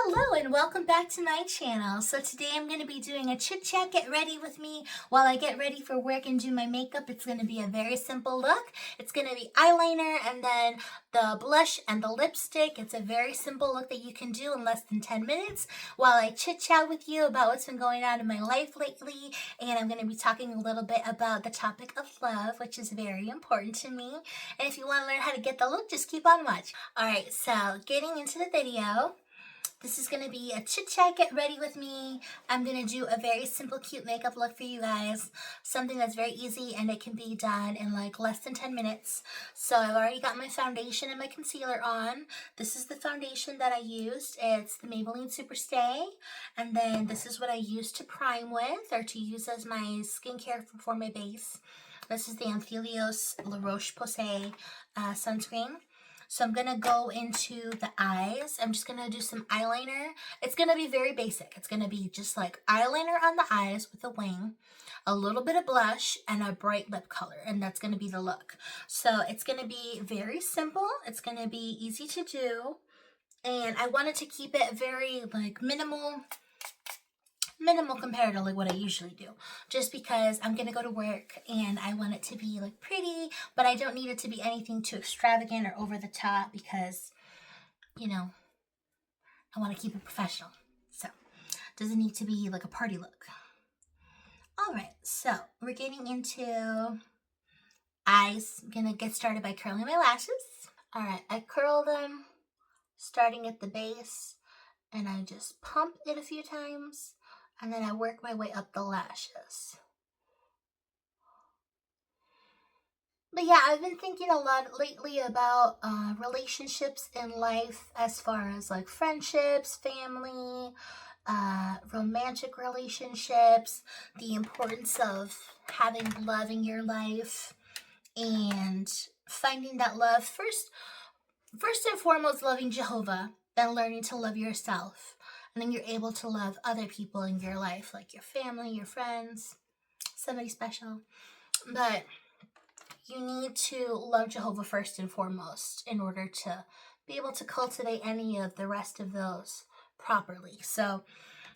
Hello and welcome back to my channel. So today I'm going to be doing a chit chat, get ready with me while I get ready for work and do my makeup. It's going to be a very simple look. It's going to be eyeliner and then the blush and the lipstick. It's a very simple look that you can do in less than 10 minutes while I chit chat with you about what's been going on in my life lately. And I'm going to be talking a little bit about the topic of love, which is very important to me. And if you want to learn how to get the look, just keep on watching. Alright, so getting into the video. This is going to be a chit chat, get ready with me. I'm going to do a very simple, cute makeup look for you guys. Something that's very easy and it can be done in like less than 10 minutes. So I've already got my foundation and my concealer on. This is the foundation that I used. It's the Maybelline Superstay. And then this is what I used to prime with or to use as my skincare for my base. This is the Anthelios Roche Posay sunscreen. So I'm going to go into the eyes. I'm just going to do some eyeliner. It's going to be very basic. It's going to be just like eyeliner on the eyes with a wing, a little bit of blush, and a bright lip color. And that's going to be the look. So it's going to be very simple. It's going to be easy to do. And I wanted to keep it very like minimal compared to like what I usually do, just because I'm gonna go to work and I want it to be like pretty, but I don't need it to be anything too extravagant or over the top because, you know, I want to keep it professional. So it doesn't need to be like a party look. All right, so we're getting into eyes. I'm gonna get started by curling my lashes. All right, I curl them starting at the base and I just pump it a few times. And then I work my way up the lashes. But yeah, I've been thinking a lot lately about relationships in life as far as like friendships, family, romantic relationships, the importance of having love in your life and finding that love. First and foremost, loving Jehovah, then learning to love yourself. And then you're able to love other people in your life, like your family, your friends, somebody special. But you need to love Jehovah first and foremost in order to be able to cultivate any of the rest of those properly. So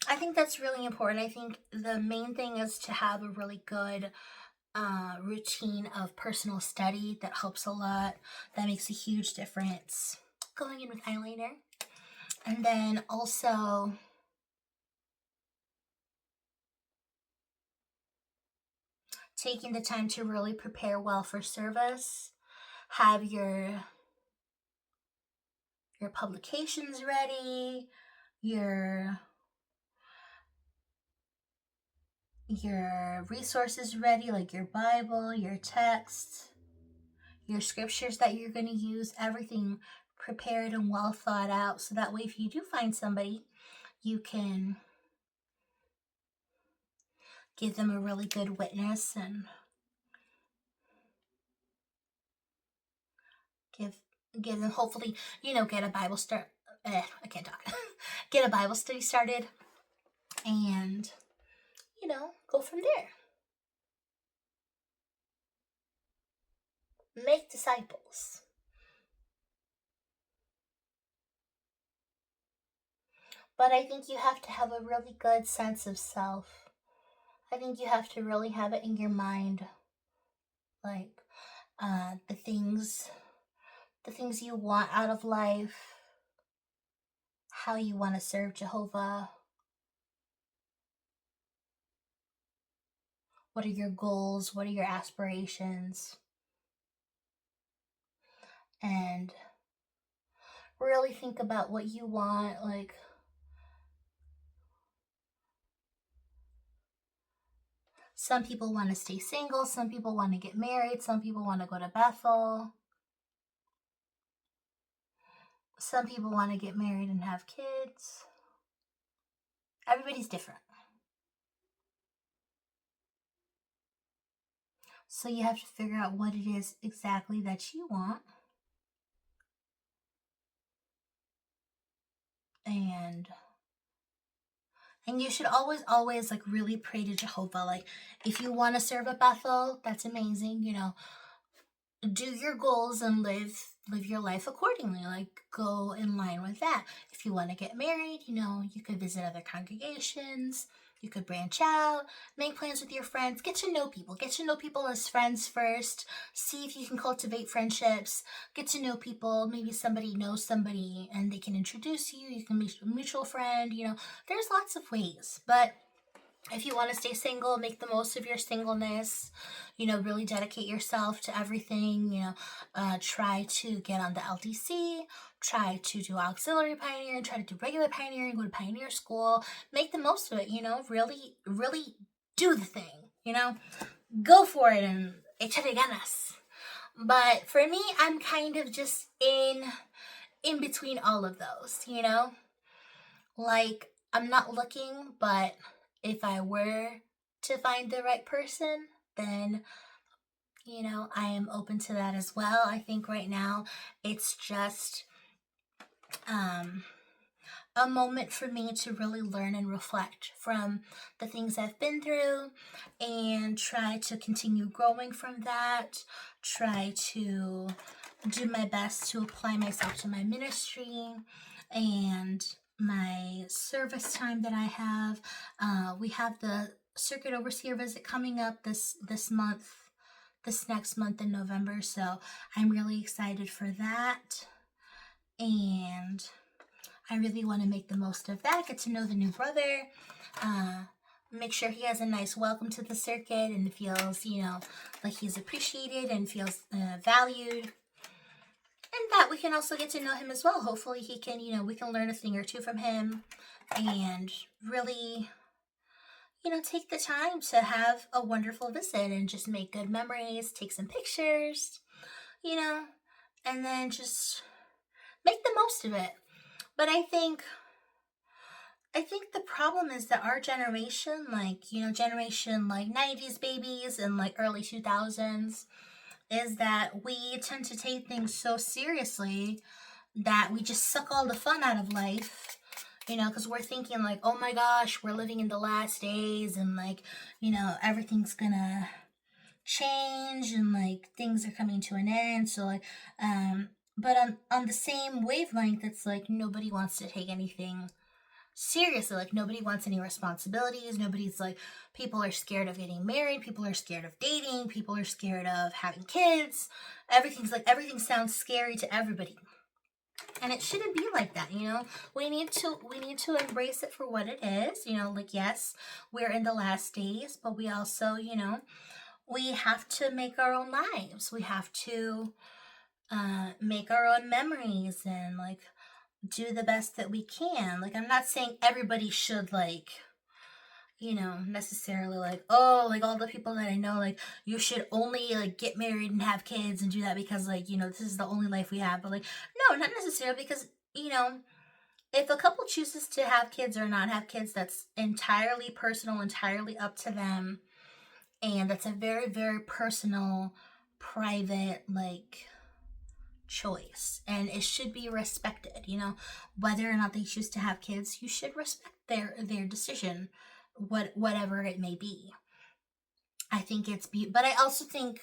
I think that's really important. I think the main thing is to have a really good routine of personal study. That helps a lot. That makes a huge difference. Going in with eyeliner. And then also taking the time to really prepare well for service. Have your publications ready, your resources ready, like your Bible, your text, your scriptures that you're going to use, everything prepared and well thought out, so that way if you do find somebody, you can give them a really good witness and give them, hopefully, get a Bible I can't talk. Get a Bible study started and, go from there. Make disciples. But I think you have to have a really good sense of self. I think you have to really have it in your mind, like the things you want out of life, how you want to serve Jehovah, what are your goals, what are your aspirations, and really think about what you want, like some people want to stay single, some people want to get married, some people want to go to Bethel. Some people want to get married and have kids. Everybody's different. So you have to figure out what it is exactly that you want. And you should always like really pray to Jehovah. Like if you want to serve at Bethel, that's amazing, do your goals and live live your life accordingly. Like, go in line with that. If you want to get married, you know, you could visit other congregations. You could branch out, make plans with your friends, get to know people. Get to know people as friends first. See if you can cultivate friendships. Get to know people. Maybe somebody knows somebody and they can introduce you. You can meet a mutual friend. You know, there's lots of ways. But if you want to stay single, make the most of your singleness. You know, really dedicate yourself to everything. You know, try to get on the LTC. Try to do auxiliary pioneering. Try to do regular pioneering. Go to pioneer school. Make the most of it. You know, really, really do the thing. You know, go for it and échale ganas. But for me, I'm kind of just in between all of those. You know, like, I'm not looking, but if I were to find the right person, then, you know, I am open to that as well. I think right now it's just um, a moment for me to really learn and reflect from the things I've been through and try to continue growing from that, try to do my best to apply myself to my ministry and my service time that I have. We have the circuit overseer visit coming up this month, this next month in November, so I'm really excited for that, and I really want to make the most of that, get to know the new brother, make sure he has a nice welcome to the circuit and feels, you know, like he's appreciated and feels valued. And that we can also get to know him as well. Hopefully he can, you know, we can learn a thing or two from him and really, you know, take the time to have a wonderful visit and just make good memories, take some pictures, you know, and then just make the most of it. But I think the problem is that our generation, like, you know, generation like 90s babies and like early 2000s, is that we tend to take things so seriously that we just suck all the fun out of life, you know, because we're thinking like, oh my gosh, we're living in the last days and like, you know, everything's gonna change and like things are coming to an end. So like, but on the same wavelength, it's like nobody wants to take anything seriously. Like, nobody wants any responsibilities. Nobody's like, people are scared of getting married. People are scared of dating. People are scared of having kids. Everything's like, everything sounds scary to everybody. And it shouldn't be like that, you know. We need to embrace it for what it is, you know. Like, yes, we're in the last days, but we also, you know, we have to make our own lives. We have to make our own memories and like do the best that we can. Like, I'm not saying everybody should, like, you know, necessarily like, oh, like all the people that I know, like, you should only like get married and have kids and do that because, like, you know, this is the only life we have. But like, no, not necessarily, because, you know, if a couple chooses to have kids or not have kids, that's entirely personal, entirely up to them. And that's a very, very personal, private, like, choice, and it should be respected, you know. Whether or not they choose to have kids, you should respect their decision, whatever it may be. I think it's but I also think,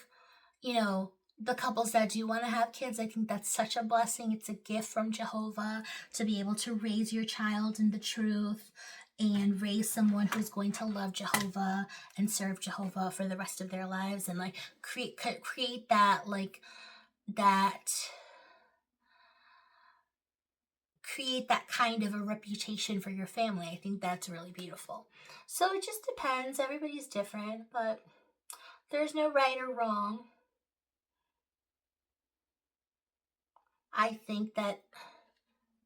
you know, the couples that do want to have kids, I think that's such a blessing. It's a gift from Jehovah to be able to raise your child in the truth and raise someone who's going to love Jehovah and serve Jehovah for the rest of their lives, and like create that, like, that create that kind of a reputation for your family. I think that's really beautiful. So it just depends. Everybody's different, but there's no right or wrong. I think that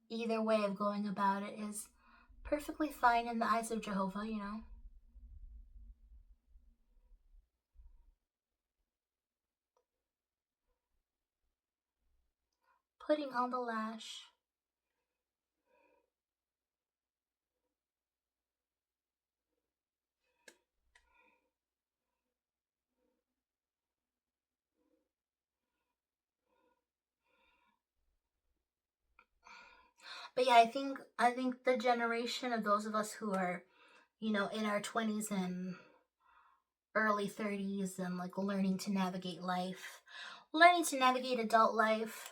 either way of going about it is perfectly fine in the eyes of Jehovah, you know. Putting on the lash. But yeah, I think the generation of those of us who are, you know, in our 20s and early 30s and like learning to navigate life, learning to navigate adult life,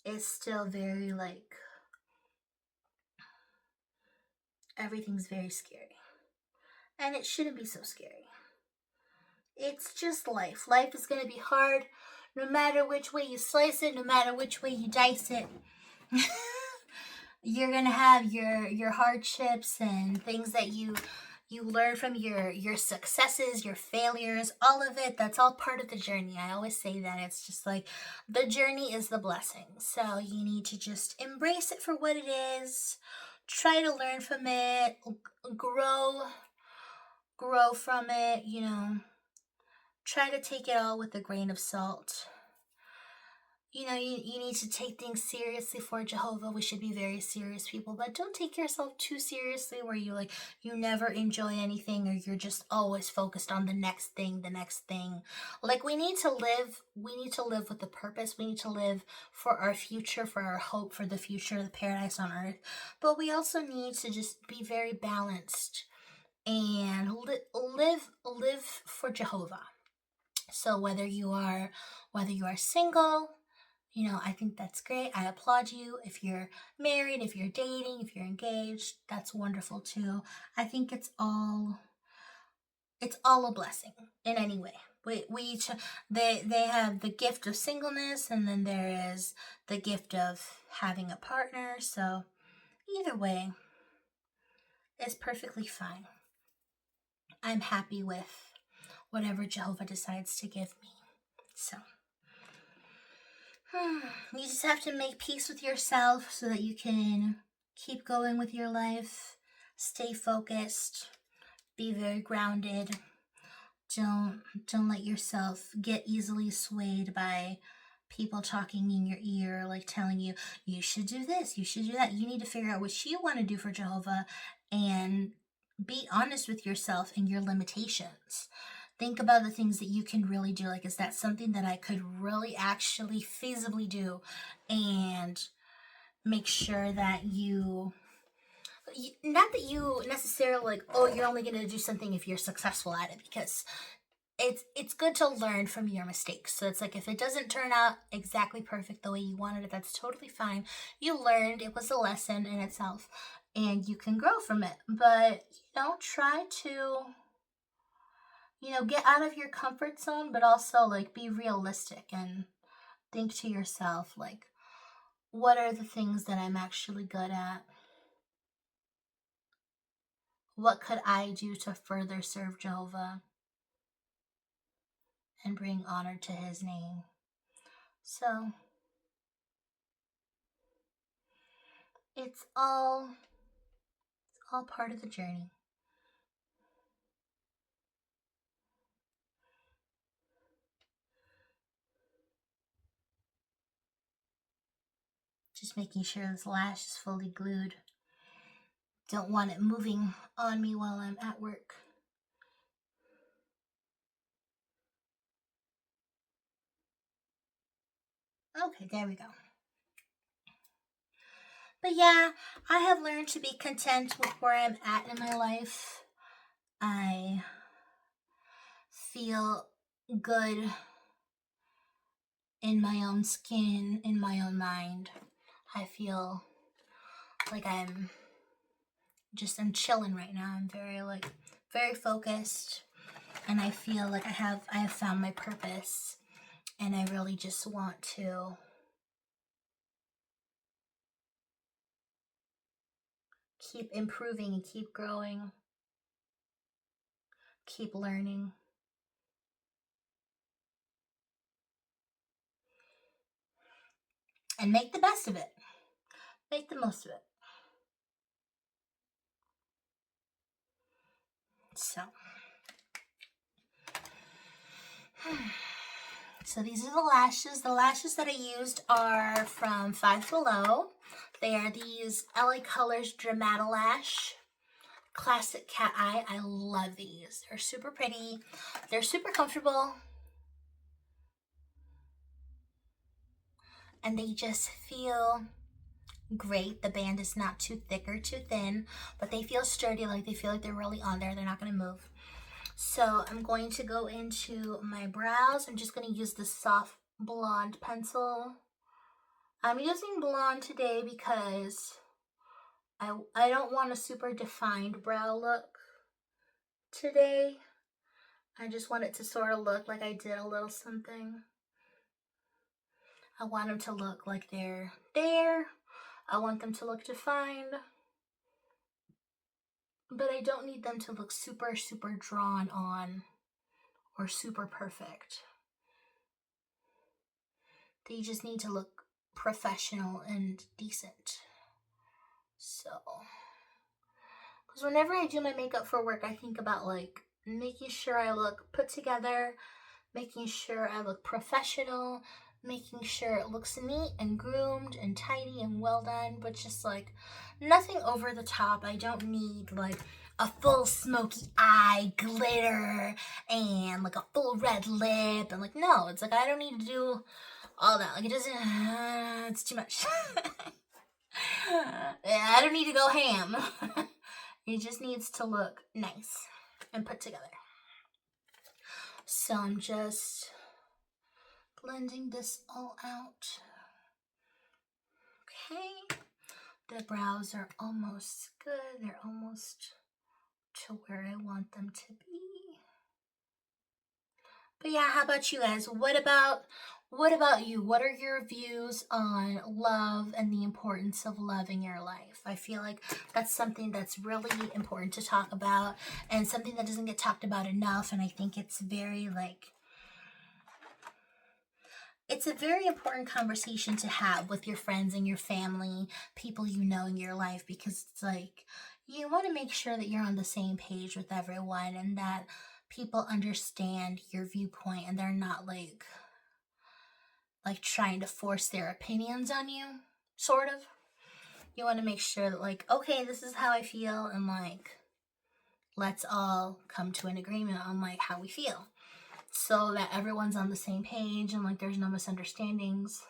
it's still very like, everything's very scary. And it shouldn't be so scary. It's just life. Life is going to be hard no matter which way you slice it, no matter which way you dice it. You're going to have your hardships and things that you learn from your successes, your failures, all of it. That's all part of the journey. I always say that. It's just like the journey is the blessing. So you need to just embrace it for what it is. Try to learn from it, grow from it, you know. Try to take it all with a grain of salt. You know, you need to take things seriously for Jehovah. We should be very serious people, but don't take yourself too seriously where you never enjoy anything, or you're just always focused on the next thing. Like, we need to live with a purpose. We need to live for our future, for our hope, for the future, the paradise on earth. But we also need to just be very balanced and live for Jehovah. So whether you are single, you know, I think that's great. I applaud you. If you're married, if you're dating, if you're engaged, that's wonderful too. I think it's all a blessing in any way. They have the gift of singleness, and then there is the gift of having a partner. So either way, it's perfectly fine. I'm happy with whatever Jehovah decides to give me. So you just have to make peace with yourself so that you can keep going with your life. Stay focused. Be very grounded. Don't let yourself get easily swayed by people talking in your ear, like telling you, you should do this, you should do that. You need to figure out what you want to do for Jehovah and be honest with yourself and your limitations. Think about the things that you can really do. Like, is that something that I could really actually feasibly do? And make sure that not that you necessarily like, oh, you're only going to do something if you're successful at it, because it's good to learn from your mistakes. So it's like, if it doesn't turn out exactly perfect the way you wanted it, that's totally fine. You learned, it was a lesson in itself, and you can grow from it. But, you know, try to, you know, get out of your comfort zone, but also like be realistic and think to yourself, like, what are the things that I'm actually good at? What could I do to further serve Jehovah and bring honor to his name? So it's all part of the journey. Just making sure this lash is fully glued. Don't want it moving on me while I'm at work. Okay, there we go. But yeah, I have learned to be content with where I'm at in my life. I feel good in my own skin, in my own mind. I feel like I'm chilling right now. I'm very focused, and I feel like I have found my purpose, and I really just want to keep improving and keep growing, keep learning. And make the best of it. Make the most of it. So these are the lashes. The lashes that I used are from Five Below. They are these LA Colors Dramatalash Classic Cat Eye. I love these. They're super pretty. They're super comfortable. And they just feel great. The band is not too thick or too thin, but they feel sturdy, like they feel like they're really on there. They're not going to move. So I'm going to go into my brows. I'm just going to use this soft blonde pencil. I'm using blonde today because I don't want a super defined brow look today. I just want it to sort of look like I did a little something. I want them to look like they're there. I want them to look defined. But I don't need them to look super, super drawn on or super perfect. They just need to look professional and decent. So, because whenever I do my makeup for work, I think about like making sure I look put together, making sure I look professional, making sure it looks neat and groomed and tidy and well done, but just like nothing over the top. I don't need like a full smoky eye, glitter, and like a full red lip, and like, no, it's like I don't need to do all that. Like, it doesn't, it's too much. I don't need to go ham. It just needs to look nice and put together. So I'm just blending this all out. Okay. The brows are almost good. They're almost to where I want them to be. But yeah, how about you guys? What about you? What are your views on love and the importance of love in your life? I feel like that's something that's really important to talk about and something that doesn't get talked about enough. And I think it's very like, it's a very important conversation to have with your friends and your family, people you know in your life, because it's like you want to make sure that you're on the same page with everyone and that people understand your viewpoint and they're not like trying to force their opinions on you, sort of. You want to make sure that like, okay, this is how I feel, and like let's all come to an agreement on like how we feel, so that everyone's on the same page and like there's no misunderstandings.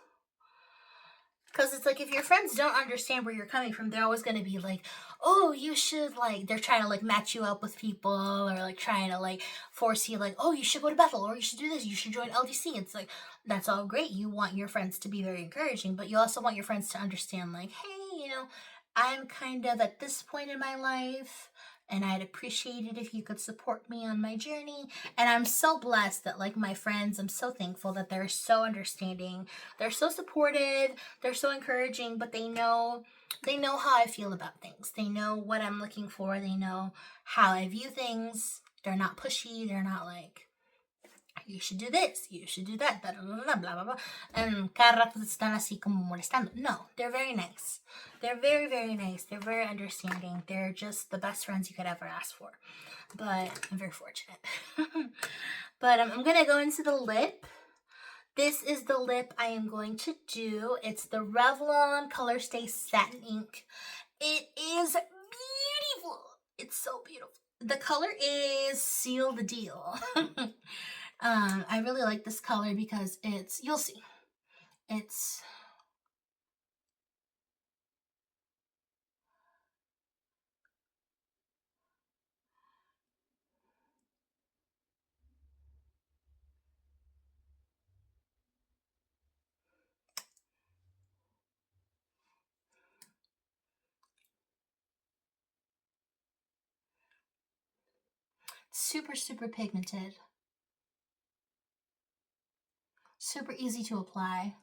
Because it's like if your friends don't understand where you're coming from, they're always going to be like, oh, you should like, they're trying to like match you up with people or like trying to like force you like, oh, you should go to Bethel or you should do this, you should join LDC. It's like, that's all great. You want your friends to be very encouraging, but you also want your friends to understand like, hey, you know, I'm kind of at this point in my life and I'd appreciate it if you could support me on my journey. And I'm so blessed that like my friends, I'm so thankful that they're so understanding. They're so supportive. They're so encouraging, but they know how I feel about things. They know what I'm looking for. They know how I view things. They're not pushy. They're not like, you should do this, you should do that, blah, blah, blah, blah, blah. And cada rato están así como molestando. No, they're very nice. They're very, very nice. They're very understanding. They're just the best friends you could ever ask for. But I'm very fortunate. But I'm going to go into the lip. This is the lip I am going to do. It's the Revlon Colorstay Satin Ink. It is beautiful. It's so beautiful. The color is Seal the Deal. I really like this color because it's, you'll see, it's super, super pigmented, super easy to apply.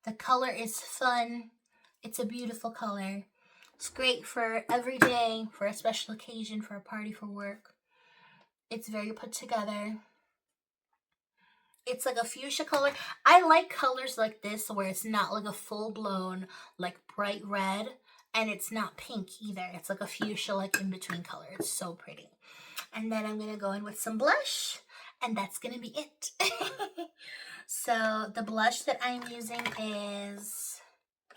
The color is fun. It's a beautiful color. It's great for every day, for a special occasion, for a party, for work. It's very put together. It's like a fuchsia color. I like colors like this where it's not like a full-blown, like bright red, and it's not pink either. It's like a fuchsia, like in between color. It's so pretty. And then I'm going to go in with some blush, and that's going to be it. So the blush that I'm using is,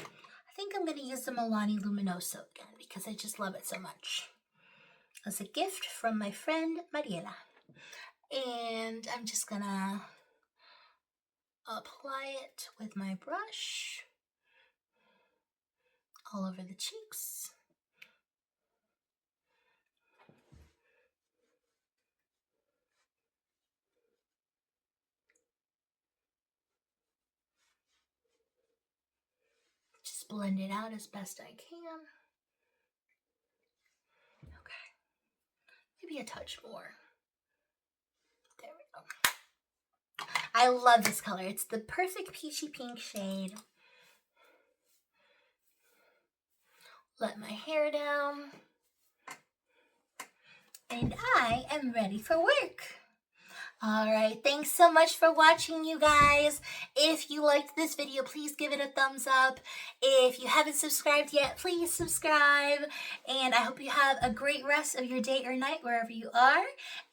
I think I'm going to use the Milani Luminoso again because I just love it so much. As a gift from my friend Mariela. And I'm just going to apply it with my brush all over the cheeks. Just blend it out as best I can. Okay, maybe a touch more. There we go. I love this color. It's the perfect peachy pink shade. Let my hair down. And I am ready for work. All right, thanks so much for watching, you guys. If you liked this video, please give it a thumbs up. If you haven't subscribed yet, please subscribe. And I hope you have a great rest of your day or night wherever you are.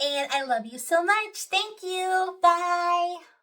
And I love you so much. Thank you. Bye.